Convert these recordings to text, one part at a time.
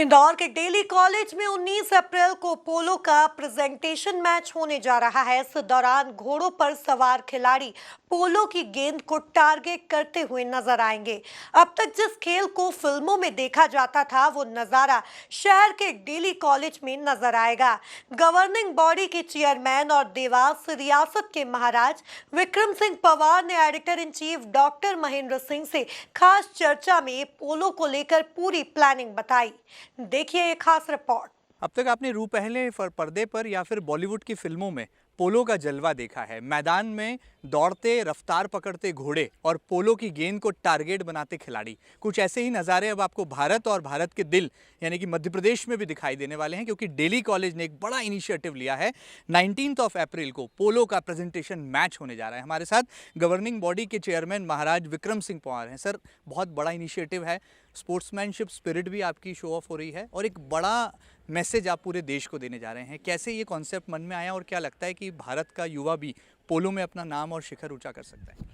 इंदौर के daily college में 19 अप्रैल को पोलो का प्रेजेंटेशन मैच होने जा रहा है। इस दौरान घोड़ों पर सवार खिलाड़ी पोलो की गेंद को टारगेट करते हुए नजर आएंगे। अब तक जिस खेल को फिल्मों में देखा जाता था वो नजारा शहर के डेली कॉलेज में नजर आएगा। गवर्निंग बॉडी के चेयरमैन और देवास रियासत के महाराज विक्रम सिंह पंवार ने editor in chief doctor Mahendra Singh से खास चर्चा में पोलो को लेकर पूरी प्लानिंग बताई। देखिए ये खास रिपोर्ट। अब तक आपने रू पहले पर्दे पर या फिर बॉलीवुड की फिल्मों में पोलो का जलवा देखा है। मैदान में दौड़ते, रफ्तार पकड़ते घोड़े और पोलो की गेंद को टारगेट बनाते खिलाड़ी। कुछ ऐसे ही नज़ारे अब आपको भारत और भारत के दिल यानी कि मध्य प्रदेश में भी दिखाई देने वाले हैं, क्योंकि डेली कॉलेज ने एक बड़ा इनिशिएटिव लिया है। 19 अप्रैल को पोलो का प्रेजेंटेशन मैच होने जा रहा है। हमारे साथ गवर्निंग बॉडी के चेयरमैन महाराज विक्रम सिंह पंवार हैं। सर, बहुत बड़ा इनिशिएटिव है, स्पोर्ट्समैनशिप स्पिरिट भी आपकी शो ऑफ हो रही है और एक बड़ा मैसेज आप पूरे देश को देने जा रहे हैं। कैसे ये कॉन्सेप्ट मन में आया और क्या लगता है कि भारत का युवा भी पोलो में अपना नाम और शिखर ऊंचा कर सकता है?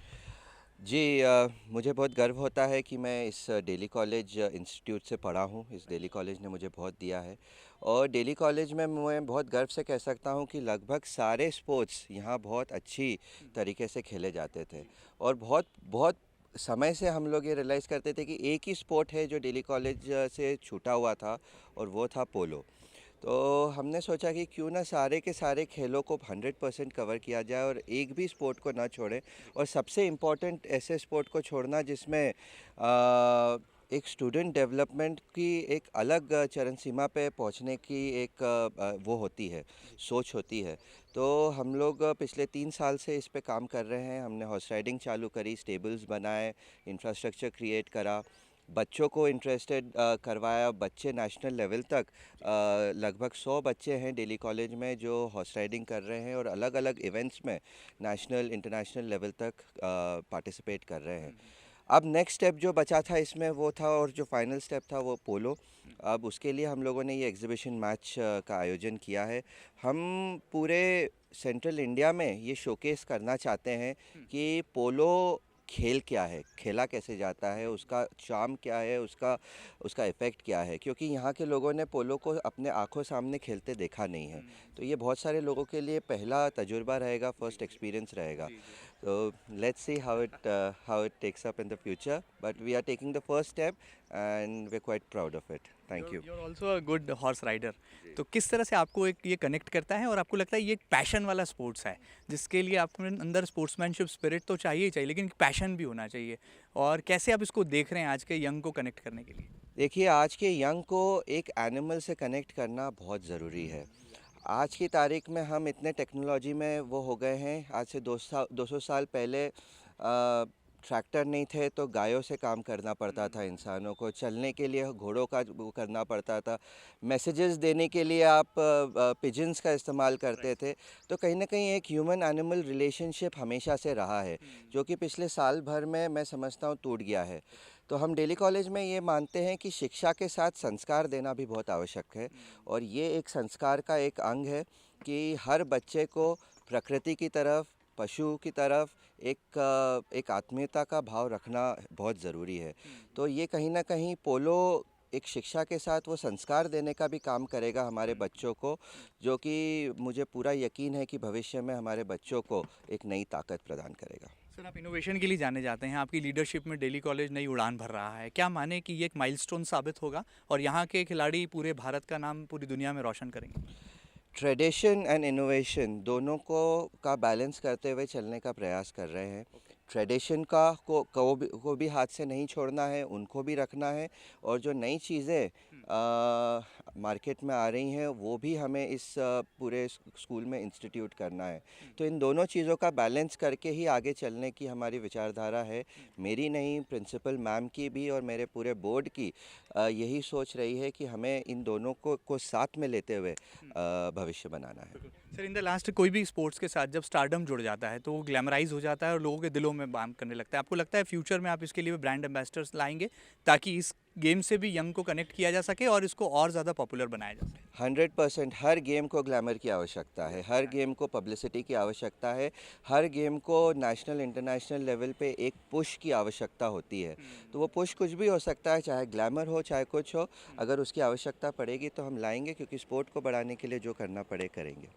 जी, मुझे बहुत गर्व होता है कि मैं इस डेली कॉलेज इंस्टीट्यूट से पढ़ा हूँ। इस डेली कॉलेज ने मुझे बहुत दिया है और डेली कॉलेज में मैं बहुत गर्व से कह सकता हूँ कि लगभग सारे स्पोर्ट्स यहाँ बहुत अच्छी तरीके से खेले जाते थे और बहुत बहुत समय से हम लोग ये रियलाइज़ करते थे कि एक ही स्पोर्ट है जो डेली कॉलेज से छूटा हुआ था और वो था पोलो। तो हमने सोचा कि क्यों ना सारे के सारे खेलों को 100% कवर किया जाए और एक भी स्पोर्ट को ना छोड़ें। और सबसे इम्पोर्टेंट ऐसे स्पोर्ट को छोड़ना जिसमें एक स्टूडेंट डेवलपमेंट की एक अलग चरण सीमा पे पहुंचने की एक वो होती है, सोच होती है। तो हम लोग पिछले 3 साल से इस पे काम कर रहे हैं। हमने हॉर्स राइडिंग चालू करी, स्टेबल्स बनाए, इंफ्रास्ट्रक्चर क्रिएट करा, बच्चों को इंटरेस्टेड करवाया। बच्चे नेशनल लेवल तक लगभग 100 बच्चे हैं डेली कॉलेज में जो हॉर्स राइडिंग कर रहे हैं और अलग अलग इवेंट्स में नेशनल इंटरनेशनल लेवल तक पार्टिसिपेट कर रहे हैं। अब नेक्स्ट स्टेप जो बचा था इसमें वो था, और जो फाइनल स्टेप था वो पोलो। अब उसके लिए हम लोगों ने ये एग्जीबिशन मैच का आयोजन किया है। हम पूरे सेंट्रल इंडिया में ये शोकेस करना चाहते हैं कि पोलो खेल क्या है, खेला कैसे जाता है, उसका चार्म क्या है, उसका इफ़ेक्ट क्या है, क्योंकि यहाँ के लोगों ने पोलो को अपने आंखों सामने खेलते देखा नहीं है। तो ये बहुत सारे लोगों के लिए पहला तजुर्बा रहेगा, फर्स्ट एक्सपीरियंस रहेगा। तो let's see how it takes up in the future, but we are taking the first step and we are quite proud of it. Thank you. You are also a good horse rider. तो किस तरह से आपको एक ये connect करता है और आपको लगता है ये एक पैशन वाला स्पोर्ट्स है जिसके लिए आपके अंदर स्पोर्ट्समैनशिप स्पिरिट तो चाहिए ही चाहिए, लेकिन पैशन भी होना चाहिए? और कैसे आप इसको देख रहे हैं आज के यंग को कनेक्ट करने के लिए? देखिए, आज के यंग को एक एनिमल से कनेक्ट करना बहुत ज़रूरी है। आज की तारीख में हम इतने टेक्नोलॉजी में वो हो गए हैं। आज से 200 साल पहले ट्रैक्टर नहीं थे तो गायों से काम करना पड़ता था इंसानों को, चलने के लिए घोड़ों का वो करना पड़ता था, मैसेजेस देने के लिए आप पिजन्स का इस्तेमाल करते थे। तो कहीं ना कहीं एक ह्यूमन एनिमल रिलेशनशिप हमेशा से रहा है, जो कि पिछले साल भर में मैं समझता हूँ टूट गया है। तो हम डेली कॉलेज में ये मानते हैं कि शिक्षा के साथ संस्कार देना भी बहुत आवश्यक है और ये एक संस्कार का एक अंग है कि हर बच्चे को प्रकृति की तरफ, पशु की तरफ एक आत्मीयता का भाव रखना बहुत ज़रूरी है। तो ये कहीं ना कहीं पोलो एक शिक्षा के साथ वो संस्कार देने का भी काम करेगा हमारे बच्चों को, जो कि मुझे पूरा यकीन है कि भविष्य में हमारे बच्चों को एक नई ताकत प्रदान करेगा। सर, आप इनोवेशन के लिए जाने जाते हैं, आपकी लीडरशिप में डेली कॉलेज नई उड़ान भर रहा है। क्या माने कि ये एक माइलस्टोन साबित होगा और यहाँ के खिलाड़ी पूरे भारत का नाम पूरी दुनिया में रोशन करेंगे? ट्रेडिशन एंड इनोवेशन दोनों का बैलेंस करते हुए चलने का प्रयास कर रहे हैं। ट्रेडिशन को भी हाथ से नहीं छोड़ना है, उनको भी रखना है, और जो नई चीज़ें मार्केट में आ रही हैं वो भी हमें इस पूरे स्कूल में इंस्टीट्यूट करना है। तो इन दोनों चीज़ों का बैलेंस करके ही आगे चलने की हमारी विचारधारा है। मेरी नहीं, प्रिंसिपल मैम की भी और मेरे पूरे बोर्ड की यही सोच रही है कि हमें इन दोनों को साथ में लेते हुए भविष्य बनाना है। सर, इन द लास्ट कोई भी स्पोर्ट्स के साथ जब स्टारडम जुड़ जाता है तो वो ग्लैमराइज हो जाता है और लोगों के दिलों में काम करने लगता है। आपको लगता है फ्यूचर में आप इसके लिए ब्रांड एम्बेसडर्स लाएंगे ताकि इस गेम से भी यंग को कनेक्ट किया जा सके और इसको और ज़्यादा पॉपुलर बनाया जा सके? 100% हर गेम को ग्लैमर की आवश्यकता है, हर गेम को पब्लिसिटी की आवश्यकता है, हर गेम को नेशनल इंटरनेशनल लेवल पे एक पुश की आवश्यकता होती है। तो वो पुश कुछ भी हो सकता है, चाहे ग्लैमर हो चाहे कुछ हो, अगर उसकी आवश्यकता पड़ेगी तो हम लाएंगे, क्योंकि स्पोर्ट को बढ़ाने के लिए जो करना पड़े करेंगे।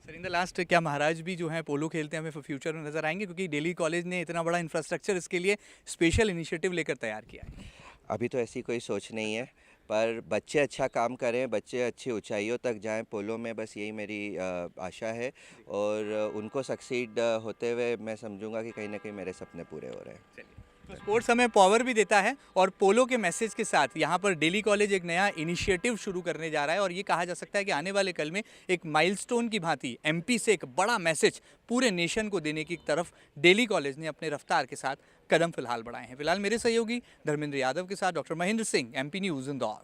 सर, इन द लास्ट क्या महाराज भी जो हैं पोलो खेलते हैं हमें फ्यूचर में नजर आएंगे, क्योंकि दिल्ली कॉलेज ने इतना बड़ा इंफ्रास्ट्रक्चर इसके लिए स्पेशल इनिशिएटिव लेकर तैयार किया है? अभी तो ऐसी कोई सोच नहीं है, पर बच्चे अच्छा काम करें, बच्चे अच्छी ऊंचाइयों तक जाएं पोलो में, बस यही मेरी आशा है। और उनको सक्सीड होते हुए मैं समझूंगा कि कहीं ना कहीं मेरे सपने पूरे हो रहे हैं। चलिए, तो स्पोर्ट्स हमें पावर भी देता है और पोलो के मैसेज के साथ यहाँ पर दिल्ली कॉलेज एक नया इनिशिएटिव शुरू करने जा रहा है और ये कहा जा सकता है कि आने वाले कल में एक माइलस्टोन की भांति एमपी से एक बड़ा मैसेज पूरे नेशन को देने की तरफ दिल्ली कॉलेज ने अपने रफ्तार के साथ कदम फिलहाल बढ़ाए हैं। फिलहाल मेरे सहयोगी धर्मेंद्र यादव के साथ doctor Mahendra Singh, MP news Indore.